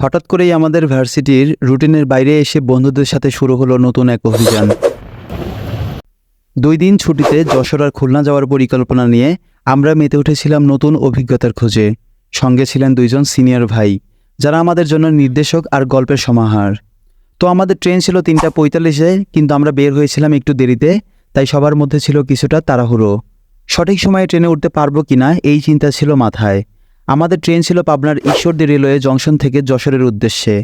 হঠাৎ করেই আমাদের ভার্সিটির রুটিনের বাইরে এসে বন্ধুদের সাথে শুরু হলো নতুন এক অভিযান। 2 দিন ছুটিতে যশোর আর খুলনা যাওয়ার পরিকল্পনা নিয়ে আমরা মেতে উঠেছিলাম নতুন অভিজ্ঞতার খোঁজে। সঙ্গে ছিলেন 2 জন সিনিয়র ভাই, যারা আমাদের জন্য নির্দেশক আর গল্পের সমাহার। তো আমাদের ট্রেন ছিল 3:45-এ, কিন্তু আমরা বের হয়েছিলাম একটু দেরিতে, তাই সবার মধ্যে ছিল কিছুটা তাড়াহুড়ো। সঠিক সময়ে ট্রেনে উঠতে পারবো কিনা এই চিন্তা ছিল মাথায়। আমাদের ট্রেন ছিল পাবনার ঈশ্বরদী রেলওয়ে জংশন থেকে যশোরের উদ্দেশ্যে।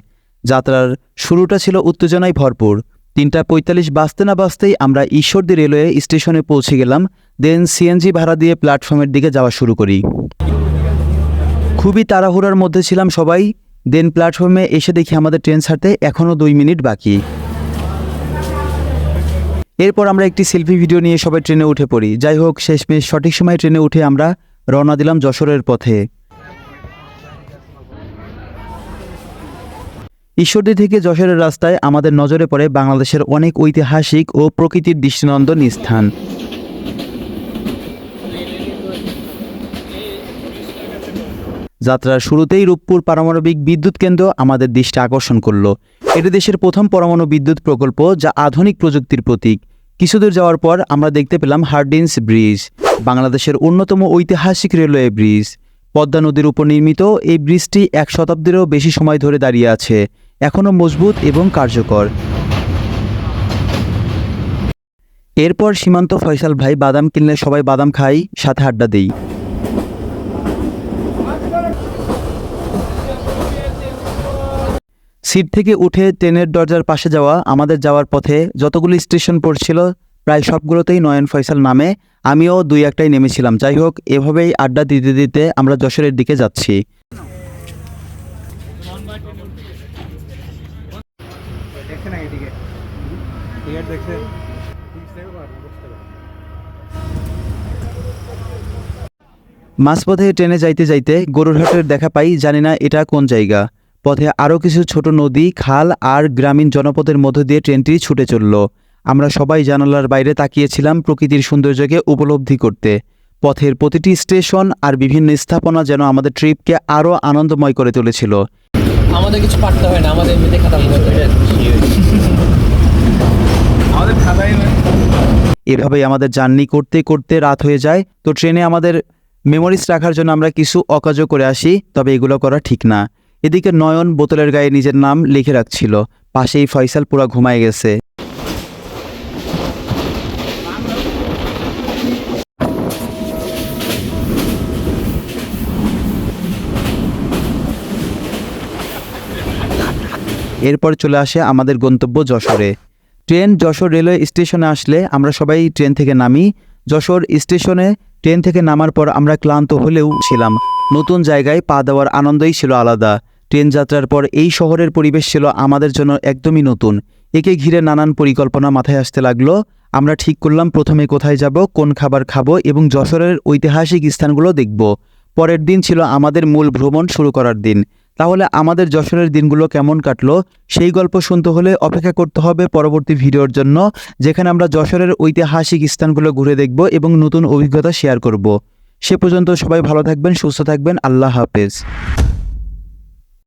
যাত্রার শুরুটা ছিল উত্তেজনায় ভরপুর। 3:45 বাজতে না বাজতেই আমরা ঈশ্বরদী রেলওয়ে স্টেশনে পৌঁছে গেলাম। দেন সিএনজি ভাড়া দিয়ে প্ল্যাটফর্মের দিকে যাওয়া শুরু করি। খুবই তাড়াহুড়ার মধ্যে ছিলাম সবাই। দেন প্ল্যাটফর্মে এসে দেখি আমাদের ট্রেন ছাড়তে এখনও 2 মিনিট বাকি। এরপর আমরা একটি সেলফি ভিডিও নিয়ে সবাই ট্রেনে উঠে পড়ি। যাই হোক, শেষমেশ সঠিক সময়ে ট্রেনে উঠে আমরা রওনা দিলাম যশোরের পথে। ঈশ্বরদী থেকে যশোরের রাস্তায় আমাদের নজরে পড়ে বাংলাদেশের অনেক ঐতিহাসিক ও প্রকৃতির দৃষ্টিনন্দন স্থান। যাত্রার শুরুতেই রূপপুর পারমাণবিক বিদ্যুৎ কেন্দ্র আমাদের দৃষ্টি আকর্ষণ করল। এটি দেশের প্রথম পরমাণু বিদ্যুৎ প্রকল্প, যা আধুনিক প্রযুক্তির প্রতীক। কিছুদূর যাওয়ার পর আমরা দেখতে পেলাম হার্ডিঞ্জ ব্রিজ, বাংলাদেশের অন্যতম ঐতিহাসিক রেলওয়ে ব্রিজ। পদ্মা নদীর উপর নির্মিত এই ব্রিজটি 1 শতাব্দীরও বেশি সময় ধরে দাঁড়িয়ে আছে, এখনও মজবুত এবং কার্যকর। এরপর সীমান্ত ফয়সাল ভাই বাদাম কিনলে সবাই বাদাম খাই, সাথে আড্ডা দেই। সিট থেকে উঠে ট্রেনের দরজার পাশে আমাদের যাওয়ার পথে যতগুলি স্টেশন পড়ছিল প্রায় সবগুলোতেই নয়ন ফয়সাল নামে। আমিও 2-1টাই নেমেছিলাম। যাই হোক, এভাবেই আড্ডা দিতে দিতে আমরা যশোরের দিকে যাচ্ছি। মাঝপথে ট্রেনে যাইতে যাইতে গরুরহাটের দেখা পাই, জানি না এটা কোন জায়গা। পথে আরও কিছু ছোট নদী, খাল আর গ্রামীণ জনপদের মধ্য দিয়ে ট্রেনটি ছুটে চলল। আমরা সবাই জানালার বাইরে তাকিয়েছিলাম প্রকৃতির সৌন্দর্যকে উপলব্ধি করতে। পথের প্রতিটি স্টেশন আর বিভিন্ন স্থাপনা যেন আমাদের ট্রিপকে আরও আনন্দময় করে তুলেছিল। আমাদের কিছু পাঠতে হয় না, আমাদের এমনিতে খাতা এভাবেই আমাদের জার্নি করতে করতে রাত হয়ে যায়। তো ট্রেনে আমাদের মেমোরিজ রাখার জন্য আমরা কিছু অকাজও করে আসি, তবে এগুলো করা ঠিক না। এদিকে নয়ন বোতলের গায়ে নিজের নাম লিখে রাখছিল, পাশেই ফয়সাল পুরা ঘুমায় গেছে। এরপর চলে আসে আমাদের গন্তব্য যশোরে। ট্রেন যশোর রেলওয়ে স্টেশনে আসলে আমরা সবাই ট্রেন থেকে নামি। যশোর স্টেশনে ট্রেন থেকে নামার পর আমরা ক্লান্ত হলেও ছিলাম। নতুন জায়গায় পা দেওয়ার আনন্দই ছিল আলাদা। ট্রেন যাত্রার পর এই শহরের পরিবেশ ছিল আমাদের জন্য একদমই নতুন। একে ঘিরে নানান পরিকল্পনা মাথায় আসতে লাগলো। আমরা ঠিক করলাম প্রথমে কোথায় যাব, কোন খাবার খাবো এবং যশোরের ঐতিহাসিক স্থানগুলো দেখব। পরের দিন ছিল আমাদের মূল ভ্রমণ শুরু করার দিন। তাহলে আমাদের যশোরের দিনগুলো কেমন কাটলো সেই গল্প শুনতে হলে অপেক্ষা করতে হবে পরবর্তী ভিডিওর জন্য, যেখানে আমরা যশোরের ঐতিহাসিক স্থানগুলো ঘুরে দেখব এবং নতুন অভিজ্ঞতা শেয়ার করব। সে পর্যন্ত সবাই ভালো থাকবেন, সুস্থ থাকবেন। আল্লাহ হাফেজ।